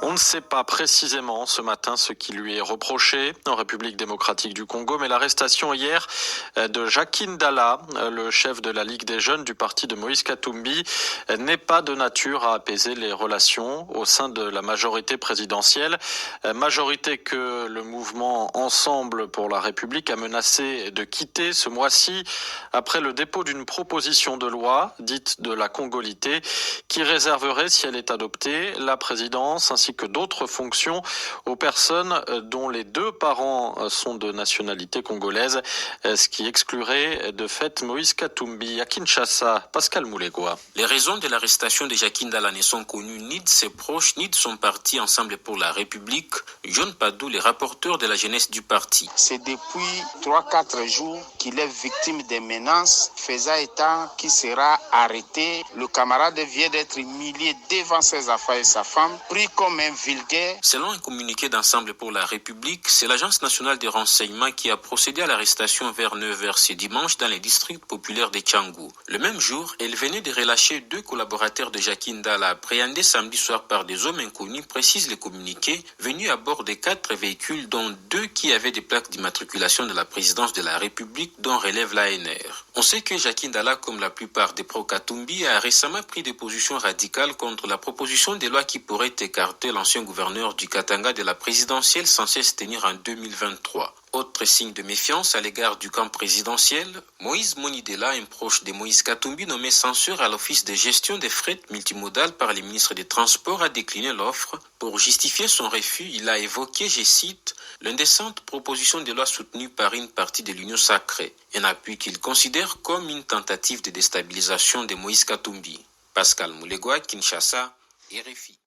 On ne sait pas précisément ce matin ce qui lui est reproché en République démocratique du Congo, mais l'arrestation hier de Jacques Ndala, le chef de la Ligue des jeunes du parti de Moïse Katumbi, n'est pas de nature à apaiser les relations au sein de la majorité présidentielle. Majorité que le mouvement Ensemble pour la République a menacé de quitter ce mois-ci après le dépôt d'une proposition de loi dite de la Congolité qui réserverait, si elle est adoptée, la présidence ainsi que d'autres fonctions aux personnes dont les deux parents sont de nationalité congolaise, ce qui exclurait de fait Moïse Katumbi. À Kinshasa, Pascal Moulégois. Les raisons de l'arrestation de Jacques Ndala ne sont connues ni de ses proches ni de son parti Ensemble pour la République. John Padou, le rapporteur de la jeunesse du parti. C'est depuis 3-4 jours qu'il est victime des menaces, faisant état qu'il sera arrêté. Le camarade vient d'être humilié devant ses affaires et sa femme, pris comme un vulgaire. Selon un communiqué d'Ensemble pour la République, c'est l'Agence nationale des renseignements qui a procédé à l'arrestation vers 9h ce dimanche dans les districts populaires de Tchangou. Le même jour, elle venait de relâcher 2 collaborateurs de Jacques Ndala appréhendés samedi soir par des hommes inconnus, précise le communiqué, venus à bord de 4 véhicules dont 2 qui avaient des plaques d'immatriculation de la présidence de la République dont relève l'ANR. On sait que Jacques Ndala, comme la plupart des pro-Katumbi, a récemment pris des positions radicales contre la proposition de loi qui pourrait écarter l'ancien gouverneur du Katanga de la présidentielle censée se tenir en 2023. Autre signe de méfiance à l'égard du camp présidentiel, Moïse Monidela, un proche de Moïse Katumbi nommé censeur à l'office de gestion des fret multimodal par les ministres des Transports, a décliné l'offre. Pour justifier son refus, il a évoqué, je cite, l'indécente proposition de loi soutenue par une partie de l'Union sacrée, un appui qu'il considère comme une tentative de déstabilisation de Moïse Katumbi. Pascal Moulégois, Kinshasa, RFI.